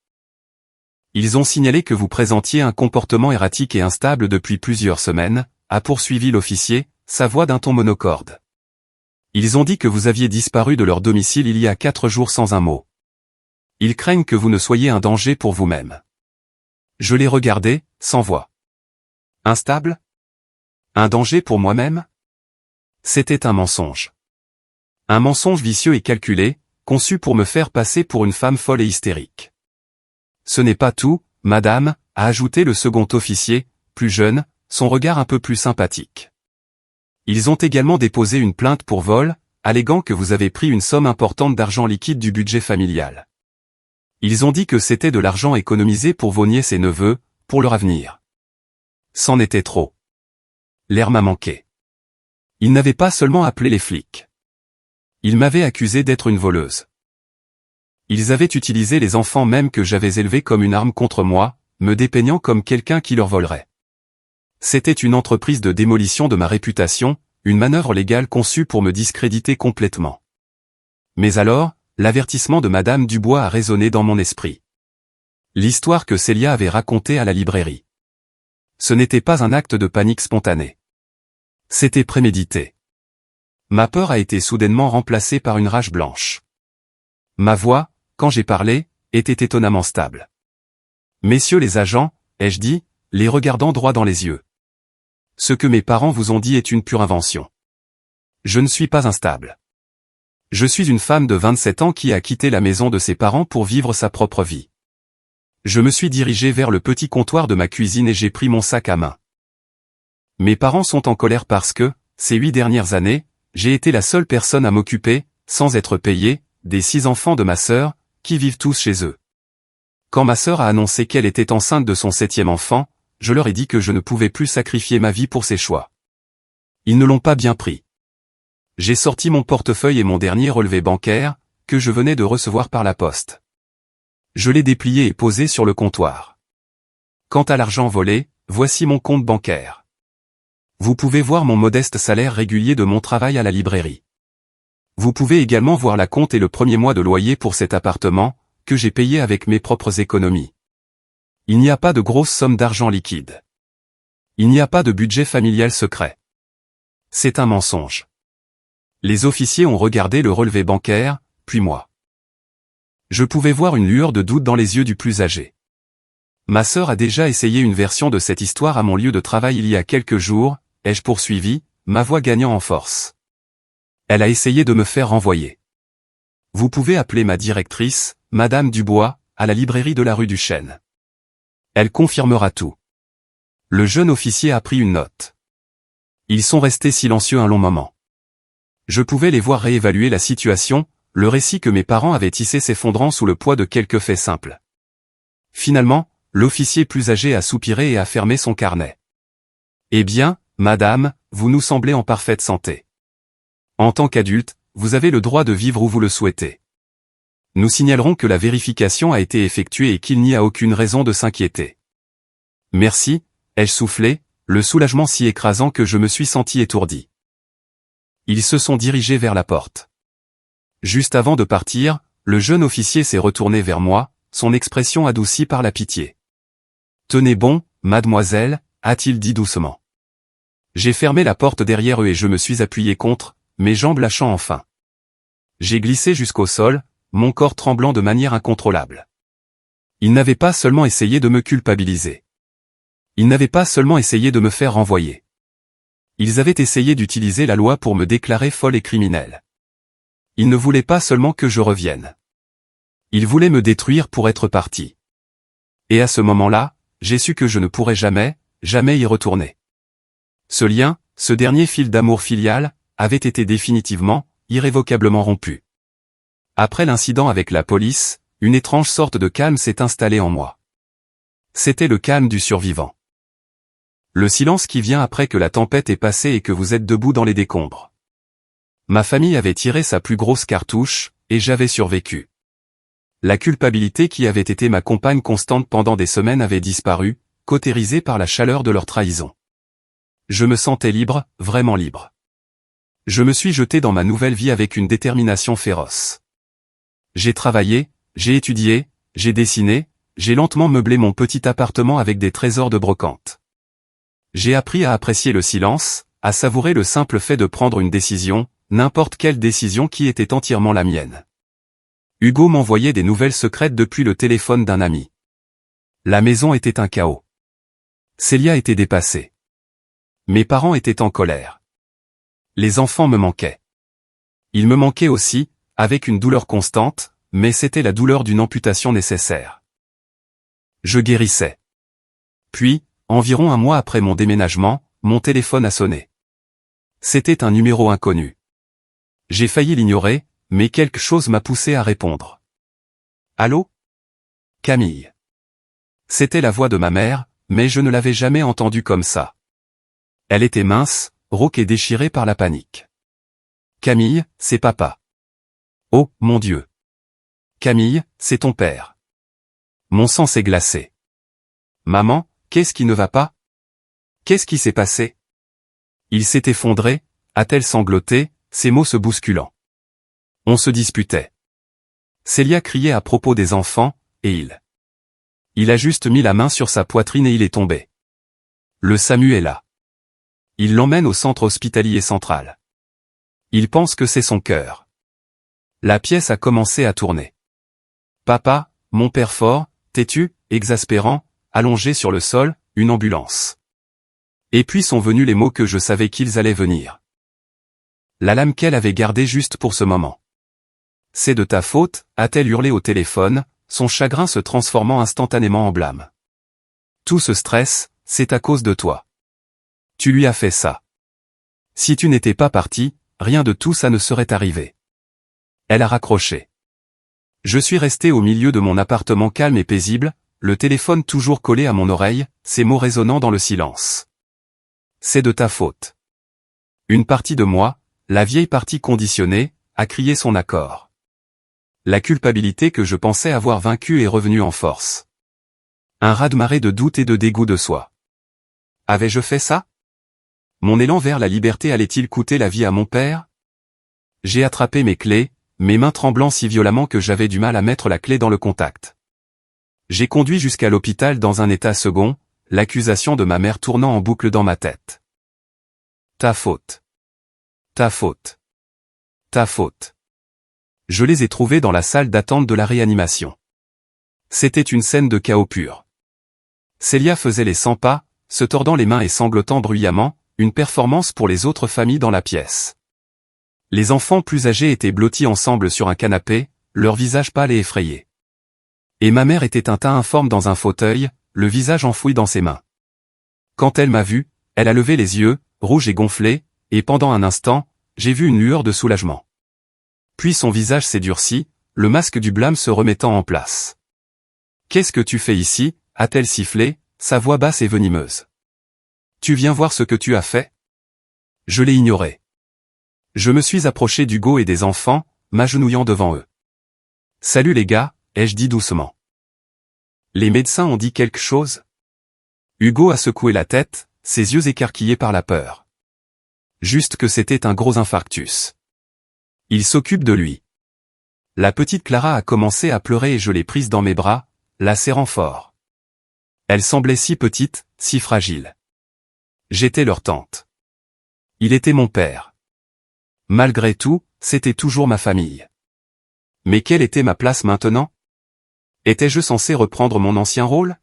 Ils ont signalé que vous présentiez un comportement erratique et instable depuis plusieurs semaines, a poursuivi l'officier, sa voix d'un ton monocorde. Ils ont dit que vous aviez disparu de leur domicile il y a 4 jours sans un mot. Ils craignent que vous ne soyez un danger pour vous-même. Je les regardais, sans voix. Instable? Un danger pour moi-même? C'était un mensonge. Un mensonge vicieux et calculé, conçu pour me faire passer pour une femme folle et hystérique. Ce n'est pas tout, madame, a ajouté le second officier, plus jeune, son regard un peu plus sympathique. Ils ont également déposé une plainte pour vol, alléguant que vous avez pris une somme importante d'argent liquide du budget familial. Ils ont dit que c'était de l'argent économisé pour vos nièces et neveux, pour leur avenir. C'en était trop. L'air m'a manqué. Ils n'avaient pas seulement appelé les flics. Ils m'avaient accusé d'être une voleuse. Ils avaient utilisé les enfants même que j'avais élevés comme une arme contre moi, me dépeignant comme quelqu'un qui leur volerait. C'était une entreprise de démolition de ma réputation, une manœuvre légale conçue pour me discréditer complètement. Mais alors, l'avertissement de Madame Dubois a résonné dans mon esprit. L'histoire que Célia avait racontée à la librairie. Ce n'était pas un acte de panique spontané. C'était prémédité. Ma peur a été soudainement remplacée par une rage blanche. Ma voix, quand j'ai parlé, était étonnamment stable. Messieurs les agents, ai-je dit, les regardant droit dans les yeux. Ce que mes parents vous ont dit est une pure invention. Je ne suis pas instable. Je suis une femme de 27 ans qui a quitté la maison de ses parents pour vivre sa propre vie. Je me suis dirigé vers le petit comptoir de ma cuisine et j'ai pris mon sac à main. Mes parents sont en colère parce que, ces 8 dernières années, j'ai été la seule personne à m'occuper, sans être payée, des 6 enfants de ma sœur, qui vivent tous chez eux. Quand ma sœur a annoncé qu'elle était enceinte de son 7e enfant, je leur ai dit que je ne pouvais plus sacrifier ma vie pour ses choix. Ils ne l'ont pas bien pris. J'ai sorti mon portefeuille et mon dernier relevé bancaire, que je venais de recevoir par la poste. Je l'ai déplié et posé sur le comptoir. Quant à l'argent volé, voici mon compte bancaire. Vous pouvez voir mon modeste salaire régulier de mon travail à la librairie. Vous pouvez également voir la compte et le premier mois de loyer pour cet appartement, que j'ai payé avec mes propres économies. Il n'y a pas de grosse somme d'argent liquide. Il n'y a pas de budget familial secret. C'est un mensonge. Les officiers ont regardé le relevé bancaire, puis moi. Je pouvais voir une lueur de doute dans les yeux du plus âgé. Ma sœur a déjà essayé une version de cette histoire à mon lieu de travail il y a quelques jours, ai-je poursuivi, ma voix gagnant en force. Elle a essayé de me faire renvoyer. Vous pouvez appeler ma directrice, Madame Dubois, à la librairie de la rue du Chêne. Elle confirmera tout. Le jeune officier a pris une note. Ils sont restés silencieux un long moment. Je pouvais les voir réévaluer la situation, le récit que mes parents avaient tissé s'effondrant sous le poids de quelques faits simples. Finalement, l'officier plus âgé a soupiré et a fermé son carnet. Eh bien, madame, vous nous semblez en parfaite santé. En tant qu'adulte, vous avez le droit de vivre où vous le souhaitez. Nous signalerons que la vérification a été effectuée et qu'il n'y a aucune raison de s'inquiéter. Merci, ai-je soufflé, le soulagement si écrasant que je me suis senti étourdi. Ils se sont dirigés vers la porte. Juste avant de partir, le jeune officier s'est retourné vers moi, son expression adoucie par la pitié. « Tenez bon, mademoiselle », a-t-il dit doucement. J'ai fermé la porte derrière eux et je me suis appuyé contre, mes jambes lâchant enfin. J'ai glissé jusqu'au sol, mon corps tremblant de manière incontrôlable. Ils n'avaient pas seulement essayé de me culpabiliser. Ils n'avaient pas seulement essayé de me faire renvoyer. Ils avaient essayé d'utiliser la loi pour me déclarer folle et criminelle. Ils ne voulaient pas seulement que je revienne. Ils voulaient me détruire pour être parti. Et à ce moment-là, j'ai su que je ne pourrais jamais, jamais y retourner. Ce lien, ce dernier fil d'amour filial, avait été définitivement, irrévocablement rompu. Après l'incident avec la police, une étrange sorte de calme s'est installée en moi. C'était le calme du survivant. Le silence qui vient après que la tempête est passée et que vous êtes debout dans les décombres. Ma famille avait tiré sa plus grosse cartouche, et j'avais survécu. La culpabilité qui avait été ma compagne constante pendant des semaines avait disparu, cautérisée par la chaleur de leur trahison. Je me sentais libre, vraiment libre. Je me suis jeté dans ma nouvelle vie avec une détermination féroce. J'ai travaillé, j'ai étudié, j'ai dessiné, j'ai lentement meublé mon petit appartement avec des trésors de brocante. J'ai appris à apprécier le silence, à savourer le simple fait de prendre une décision, n'importe quelle décision qui était entièrement la mienne. Hugo m'envoyait des nouvelles secrètes depuis le téléphone d'un ami. La maison était un chaos. Célia était dépassée. Mes parents étaient en colère. Les enfants me manquaient. Ils me manquaient aussi, avec une douleur constante, mais c'était la douleur d'une amputation nécessaire. Je guérissais. Puis, environ un mois après mon déménagement, mon téléphone a sonné. C'était un numéro inconnu. J'ai failli l'ignorer, mais quelque chose m'a poussé à répondre. Allô ? Camille. C'était la voix de ma mère, mais je ne l'avais jamais entendue comme ça. Elle était mince, rauque et déchirée par la panique. Camille, c'est papa. Oh, mon Dieu. Camille, c'est ton père. Mon sang s'est glacé. Maman, qu'est-ce qui ne va pas? Qu'est-ce qui s'est passé? Il s'est effondré, a-t-elle sangloté, ses mots se bousculant. On se disputait. Célia criait à propos des enfants, et il a juste mis la main sur sa poitrine et il est tombé. Le SAMU est là. Il l'emmène au centre hospitalier central. Il pense que c'est son cœur. La pièce a commencé à tourner. Papa, mon père fort, têtu, exaspérant, allongé sur le sol, une ambulance. Et puis sont venus les mots que je savais qu'ils allaient venir. La lame qu'elle avait gardée juste pour ce moment. C'est de ta faute, a-t-elle hurlé au téléphone, son chagrin se transformant instantanément en blâme. Tout ce stress, c'est à cause de toi. Tu lui as fait ça. Si tu n'étais pas parti, rien de tout ça ne serait arrivé. Elle a raccroché. Je suis resté au milieu de mon appartement calme et paisible, le téléphone toujours collé à mon oreille, ces mots résonnant dans le silence. C'est de ta faute. Une partie de moi, la vieille partie conditionnée, a crié son accord. La culpabilité que je pensais avoir vaincue est revenue en force. Un raz-de-marée de doute et de dégoût de soi. Avais-je fait ça? Mon élan vers la liberté allait-il coûter la vie à mon père? J'ai attrapé mes clés, mes mains tremblant si violemment que j'avais du mal à mettre la clé dans le contact. J'ai conduit jusqu'à l'hôpital dans un état second, l'accusation de ma mère tournant en boucle dans ma tête. Ta faute. Ta faute. Ta faute. Je les ai trouvés dans la salle d'attente de la réanimation. C'était une scène de chaos pur. Célia faisait les 100 pas, se tordant les mains et sanglotant bruyamment, une performance pour les autres familles dans la pièce. Les enfants plus âgés étaient blottis ensemble sur un canapé, leur visage pâle et effrayé. Et ma mère était un tas informe dans un fauteuil, le visage enfoui dans ses mains. Quand elle m'a vu, elle a levé les yeux, rouge et gonflé, et pendant un instant, j'ai vu une lueur de soulagement. Puis son visage s'est durci, le masque du blâme se remettant en place. « Qu'est-ce que tu fais ici » a-t-elle sifflé, sa voix basse et venimeuse. « Tu viens voir ce que tu as fait ?» Je l'ai ignoré. Je me suis approché d'Hugo et des enfants, m'agenouillant devant eux. « Salut les gars » ai-je dit doucement. « Les médecins ont dit quelque chose ?» Hugo a secoué la tête, ses yeux écarquillés par la peur. Juste que c'était un gros infarctus. Il s'occupe de lui. La petite Clara a commencé à pleurer et je l'ai prise dans mes bras, la serrant fort. Elle semblait si petite, si fragile. J'étais leur tante. Il était mon père. Malgré tout, c'était toujours ma famille. Mais quelle était ma place maintenant? Étais-je censé reprendre mon ancien rôle?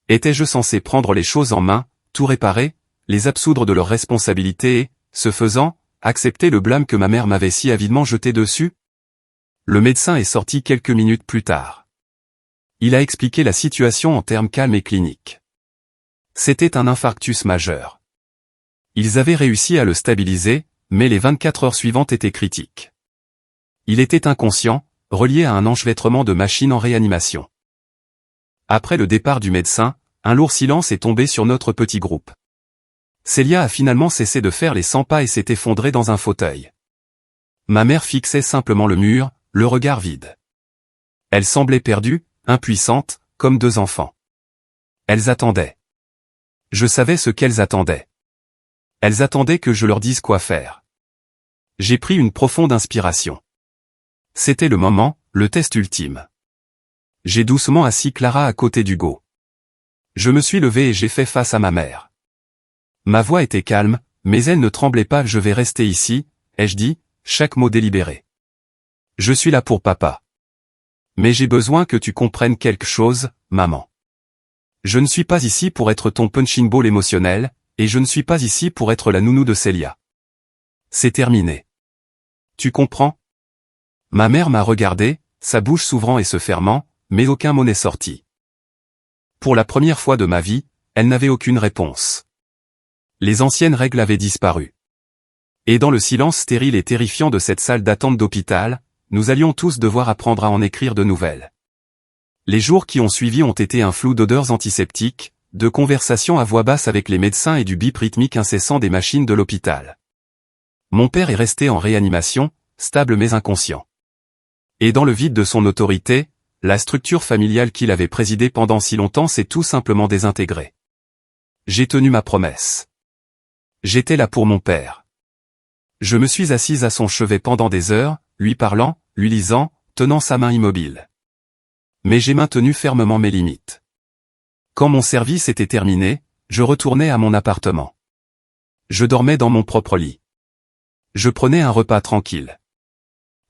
Étais-je censé prendre les choses en main, tout réparer, les absoudre de leurs responsabilités et, ce faisant, accepter le blâme que ma mère m'avait si avidement jeté dessus? Le médecin est sorti quelques minutes plus tard. Il a expliqué la situation en termes calmes et cliniques. C'était un infarctus majeur. Ils avaient réussi à le stabiliser, mais les 24 heures suivantes étaient critiques. Il était inconscient, relié à un enchevêtrement de machines en réanimation. Après le départ du médecin, un lourd silence est tombé sur notre petit groupe. Célia a finalement cessé de faire les 100 pas et s'est effondrée dans un fauteuil. Ma mère fixait simplement le mur, le regard vide. Elle semblait perdue, impuissante, comme deux enfants. Elles attendaient. Je savais ce qu'elles attendaient. Elles attendaient que je leur dise quoi faire. J'ai pris une profonde inspiration. C'était le moment, le test ultime. J'ai doucement assis Clara à côté d'Hugo. Je me suis levé et j'ai fait face à ma mère. Ma voix était calme, mais elle ne tremblait pas. Je vais rester ici, ai-je dit, chaque mot délibéré. Je suis là pour papa. Mais j'ai besoin que tu comprennes quelque chose, maman. Je ne suis pas ici pour être ton punching ball émotionnel, et je ne suis pas ici pour être la nounou de Célia. C'est terminé. Tu comprends? Ma mère m'a regardé, sa bouche s'ouvrant et se fermant, mais aucun mot n'est sorti. Pour la première fois de ma vie, elle n'avait aucune réponse. Les anciennes règles avaient disparu. Et dans le silence stérile et terrifiant de cette salle d'attente d'hôpital, nous allions tous devoir apprendre à en écrire de nouvelles. Les jours qui ont suivi ont été un flou d'odeurs antiseptiques, de conversations à voix basse avec les médecins et du bip rythmique incessant des machines de l'hôpital. Mon père est resté en réanimation, stable mais inconscient. Et dans le vide de son autorité, la structure familiale qu'il avait présidée pendant si longtemps s'est tout simplement désintégrée. J'ai tenu ma promesse. J'étais là pour mon père. Je me suis assise à son chevet pendant des heures, lui parlant, lui lisant, tenant sa main immobile. Mais j'ai maintenu fermement mes limites. Quand mon service était terminé, je retournais à mon appartement. Je dormais dans mon propre lit. Je prenais un repas tranquille.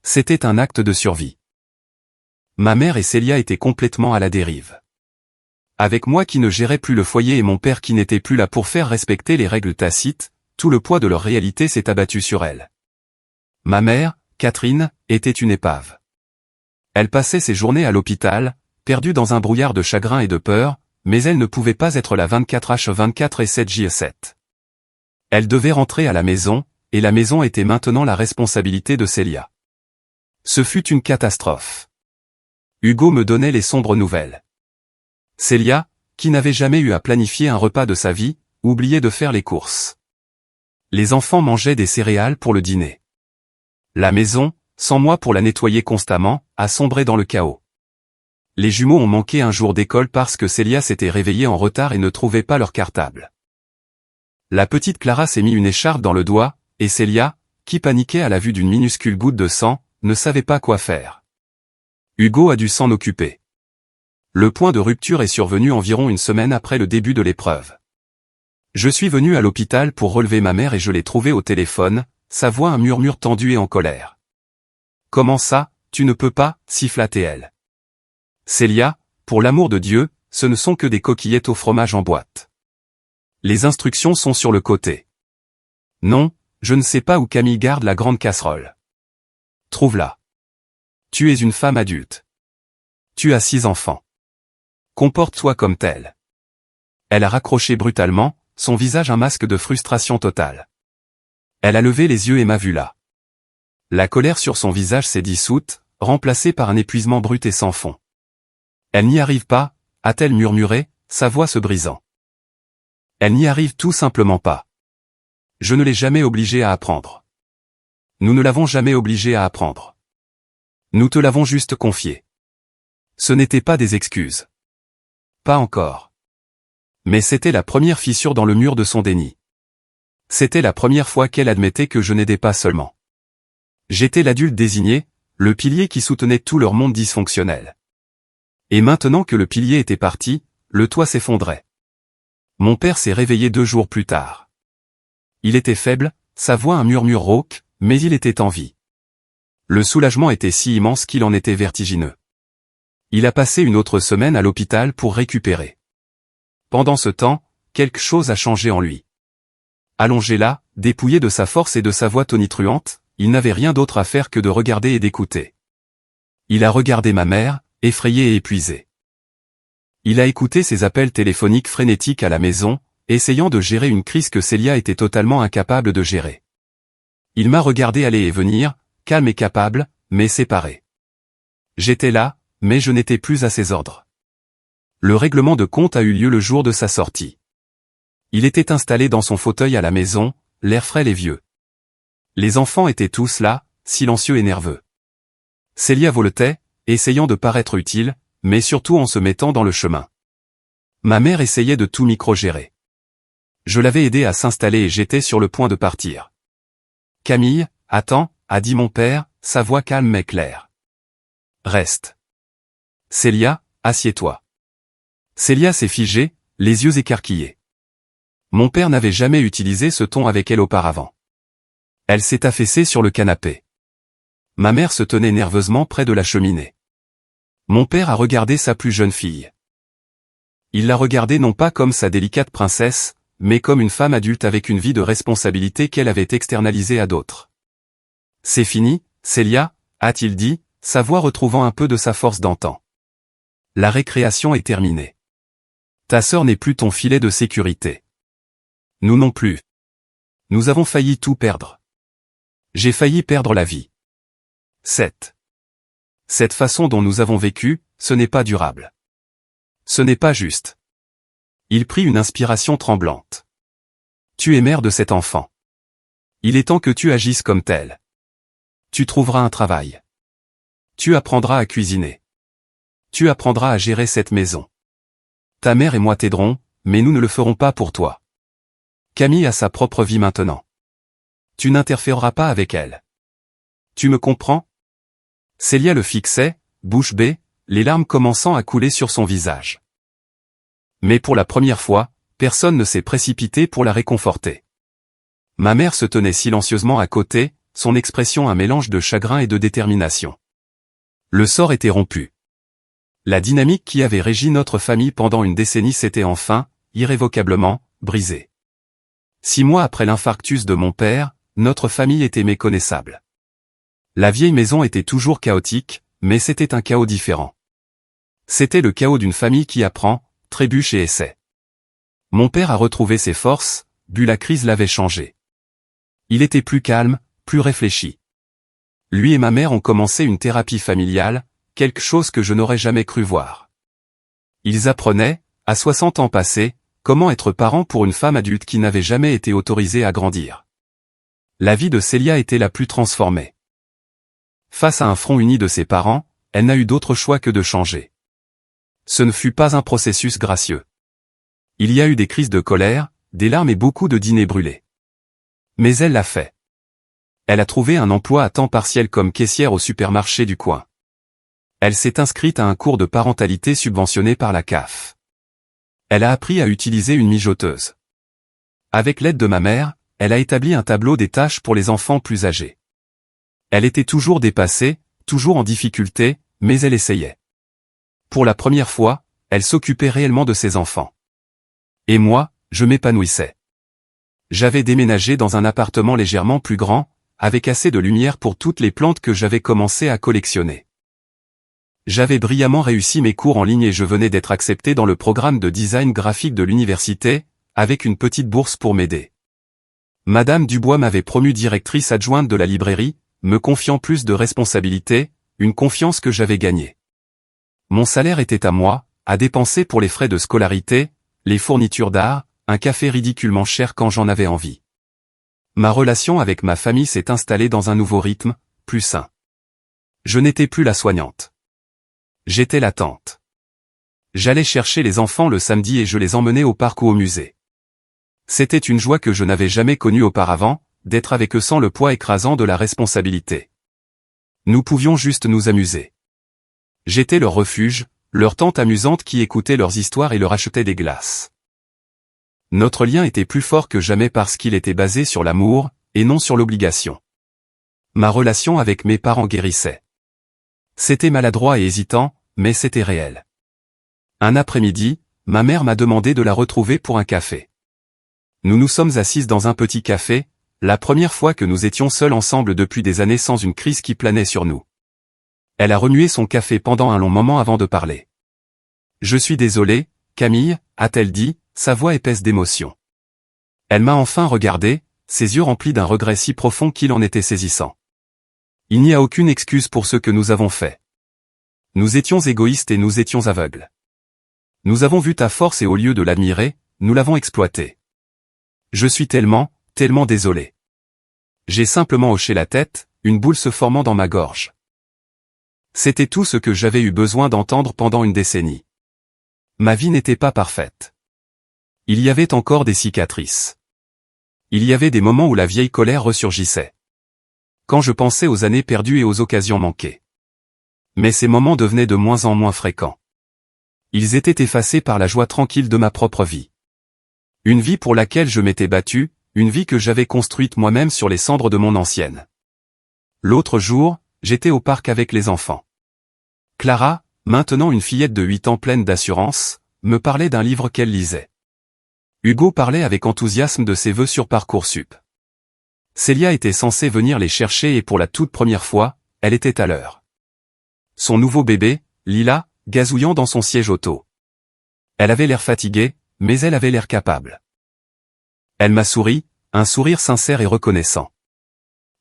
C'était un acte de survie. Ma mère et Célia étaient complètement à la dérive. Avec moi qui ne gérais plus le foyer et mon père qui n'était plus là pour faire respecter les règles tacites, tout le poids de leur réalité s'est abattu sur elle. Ma mère, Catherine, était une épave. Elle passait ses journées à l'hôpital, perdue dans un brouillard de chagrin et de peur, mais elle ne pouvait pas être là 24h24 et 7h7. Elle devait rentrer à la maison, et la maison était maintenant la responsabilité de Célia. Ce fut une catastrophe. Hugo me donnait les sombres nouvelles. Célia, qui n'avait jamais eu à planifier un repas de sa vie, oubliait de faire les courses. Les enfants mangeaient des céréales pour le dîner. La maison, sans moi pour la nettoyer constamment, a sombré dans le chaos. Les jumeaux ont manqué un jour d'école parce que Célia s'était réveillée en retard et ne trouvait pas leur cartable. La petite Clara s'est mis une écharpe dans le doigt, et Célia, qui paniquait à la vue d'une minuscule goutte de sang, ne savait pas quoi faire. Hugo a dû s'en occuper. Le point de rupture est survenu environ une semaine après le début de l'épreuve. Je suis venu à l'hôpital pour relever ma mère et je l'ai trouvée au téléphone, sa voix un murmure tendu et en colère. « Comment ça, tu ne peux pas » sifflait-elle. « Célia, pour l'amour de Dieu, ce ne sont que des coquillettes au fromage en boîte. Les instructions sont sur le côté. Non, je ne sais pas où Camille garde la grande casserole. Trouve-la. Tu es une femme adulte. Tu as 6 enfants. Comporte-toi comme telle. » Elle a raccroché brutalement, son visage un masque de frustration totale. Elle a levé les yeux et m'a vu là. La colère sur son visage s'est dissoute, remplacée par un épuisement brut et sans fond. Elle n'y arrive pas, a-t-elle murmuré, sa voix se brisant. Elle n'y arrive tout simplement pas. Je ne l'ai jamais obligée à apprendre. Nous ne l'avons jamais obligée à apprendre. Nous te l'avons juste confié. Ce n'était pas des excuses. Pas encore. Mais c'était la première fissure dans le mur de son déni. C'était la première fois qu'elle admettait que je n'aidais pas seulement. J'étais l'adulte désigné, le pilier qui soutenait tout leur monde dysfonctionnel. Et maintenant que le pilier était parti, le toit s'effondrait. Mon père s'est réveillé 2 jours plus tard. Il était faible, sa voix un murmure rauque, mais il était en vie. Le soulagement était si immense qu'il en était vertigineux. Il a passé une autre semaine à l'hôpital pour récupérer. Pendant ce temps, quelque chose a changé en lui. Allongé là, dépouillé de sa force et de sa voix tonitruante, il n'avait rien d'autre à faire que de regarder et d'écouter. Il a regardé ma mère, effrayée et épuisée. Il a écouté ses appels téléphoniques frénétiques à la maison, essayant de gérer une crise que Célia était totalement incapable de gérer. Il m'a regardé aller et venir, calme et capable, mais séparé. J'étais là, mais je n'étais plus à ses ordres. Le règlement de compte a eu lieu le jour de sa sortie. Il était installé dans son fauteuil à la maison, l'air frêle et vieux. Les enfants étaient tous là, silencieux et nerveux. Célia voletait, essayant de paraître utile, mais surtout en se mettant dans le chemin. Ma mère essayait de tout micro-gérer. Je l'avais aidé à s'installer et j'étais sur le point de partir. « Camille, attends » a dit mon père, sa voix calme mais claire. « Reste. »« Célia, assieds-toi. » Célia s'est figée, les yeux écarquillés. Mon père n'avait jamais utilisé ce ton avec elle auparavant. Elle s'est affaissée sur le canapé. Ma mère se tenait nerveusement près de la cheminée. Mon père a regardé sa plus jeune fille. Il l'a regardée non pas comme sa délicate princesse, mais comme une femme adulte avec une vie de responsabilité qu'elle avait externalisée à d'autres. « C'est fini, Célia » a-t-il dit, sa voix retrouvant un peu de sa force d'antan. « La récréation est terminée. Ta sœur n'est plus ton filet de sécurité. Nous non plus. Nous avons failli tout perdre. J'ai failli perdre la vie. Cette façon dont nous avons vécu, ce n'est pas durable. Ce n'est pas juste. » Il prit une inspiration tremblante. « Tu es mère de cet enfant. Il est temps que tu agisses comme tel. Tu trouveras un travail. Tu apprendras à cuisiner. Tu apprendras à gérer cette maison. Ta mère et moi t'aiderons, mais nous ne le ferons pas pour toi. Camille a sa propre vie maintenant. Tu n'interféreras pas avec elle. Tu me comprends ? Célia le fixait, bouche bée, les larmes commençant à couler sur son visage. Mais pour la première fois, personne ne s'est précipité pour la réconforter. Ma mère se tenait silencieusement à côté, son expression un mélange de chagrin et de détermination. Le sort était rompu. La dynamique qui avait régi notre famille pendant une décennie s'était enfin, irrévocablement, brisée. 6 mois après l'infarctus de mon père, notre famille était méconnaissable. La vieille maison était toujours chaotique, mais c'était un chaos différent. C'était le chaos d'une famille qui apprend, trébuche et essaie. Mon père a retrouvé ses forces, la crise l'avait changé. Il était plus calme, plus réfléchi. Lui et ma mère ont commencé une thérapie familiale, quelque chose que je n'aurais jamais cru voir. Ils apprenaient, à 60 ans passés, comment être parent pour une femme adulte qui n'avait jamais été autorisée à grandir. La vie de Célia était la plus transformée. Face à un front uni de ses parents, elle n'a eu d'autre choix que de changer. Ce ne fut pas un processus gracieux. Il y a eu des crises de colère, des larmes et beaucoup de dîners brûlés. Mais elle l'a fait. Elle a trouvé un emploi à temps partiel comme caissière au supermarché du coin. Elle s'est inscrite à un cours de parentalité subventionné par la CAF. Elle a appris à utiliser une mijoteuse. Avec l'aide de ma mère, elle a établi un tableau des tâches pour les enfants plus âgés. Elle était toujours dépassée, toujours en difficulté, mais elle essayait. Pour la première fois, elle s'occupait réellement de ses enfants. Et moi, je m'épanouissais. J'avais déménagé dans un appartement légèrement plus grand, avec assez de lumière pour toutes les plantes que j'avais commencé à collectionner. J'avais brillamment réussi mes cours en ligne et je venais d'être accepté dans le programme de design graphique de l'université, avec une petite bourse pour m'aider. Madame Dubois m'avait promu directrice adjointe de la librairie, me confiant plus de responsabilités, une confiance que j'avais gagnée. Mon salaire était à moi, à dépenser pour les frais de scolarité, les fournitures d'art, un café ridiculement cher quand j'en avais envie. Ma relation avec ma famille s'est installée dans un nouveau rythme, plus sain. Je n'étais plus la soignante. J'étais la tante. J'allais chercher les enfants le samedi et je les emmenais au parc ou au musée. C'était une joie que je n'avais jamais connue auparavant, d'être avec eux sans le poids écrasant de la responsabilité. Nous pouvions juste nous amuser. J'étais leur refuge, leur tante amusante qui écoutait leurs histoires et leur achetait des glaces. Notre lien était plus fort que jamais parce qu'il était basé sur l'amour, et non sur l'obligation. Ma relation avec mes parents guérissait. C'était maladroit et hésitant, mais c'était réel. Un après-midi, ma mère m'a demandé de la retrouver pour un café. Nous nous sommes assises dans un petit café, la première fois que nous étions seuls ensemble depuis des années sans une crise qui planait sur nous. Elle a remué son café pendant un long moment avant de parler. « Je suis désolée, Camille », a-t-elle dit, sa voix épaisse d'émotion. Elle m'a enfin regardé, ses yeux remplis d'un regret si profond qu'il en était saisissant. Il n'y a aucune excuse pour ce que nous avons fait. Nous étions égoïstes et nous étions aveugles. Nous avons vu ta force et au lieu de l'admirer, nous l'avons exploitée. Je suis tellement désolé. J'ai simplement hoché la tête, une boule se formant dans ma gorge. C'était tout ce que j'avais eu besoin d'entendre pendant une décennie. Ma vie n'était pas parfaite. Il y avait encore des cicatrices. Il y avait des moments où la vieille colère ressurgissait. Quand je pensais aux années perdues et aux occasions manquées. Mais ces moments devenaient de moins en moins fréquents. Ils étaient effacés par la joie tranquille de ma propre vie. Une vie pour laquelle je m'étais battu, une vie que j'avais construite moi-même sur les cendres de mon ancienne. L'autre jour, j'étais au parc avec les enfants. Clara, maintenant une fillette de 8 ans pleine d'assurance, me parlait d'un livre qu'elle lisait. Hugo parlait avec enthousiasme de ses vœux sur Parcoursup. Célia était censée venir les chercher et pour la toute première fois, elle était à l'heure. Son nouveau bébé, Lila, gazouillant dans son siège auto. Elle avait l'air fatiguée, mais elle avait l'air capable. Elle m'a souri, un sourire sincère et reconnaissant.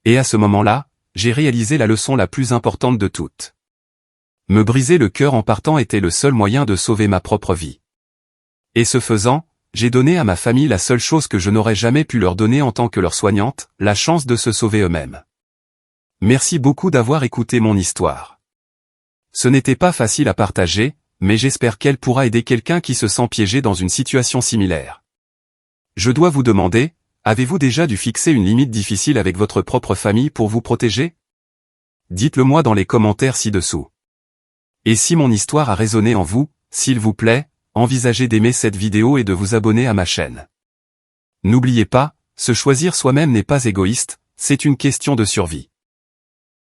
Et à ce moment-là, j'ai réalisé la leçon la plus importante de toutes. Me briser le cœur en partant était le seul moyen de sauver ma propre vie. Et ce faisant, j'ai donné à ma famille la seule chose que je n'aurais jamais pu leur donner en tant que leur soignante, la chance de se sauver eux-mêmes. Merci beaucoup d'avoir écouté mon histoire. Ce n'était pas facile à partager, mais j'espère qu'elle pourra aider quelqu'un qui se sent piégé dans une situation similaire. Je dois vous demander, avez-vous déjà dû fixer une limite difficile avec votre propre famille pour vous protéger ? Dites-le moi dans les commentaires ci-dessous. Et si mon histoire a résonné en vous, s'il vous plaît, envisagez d'aimer cette vidéo et de vous abonner à ma chaîne. N'oubliez pas, se choisir soi-même n'est pas égoïste, c'est une question de survie.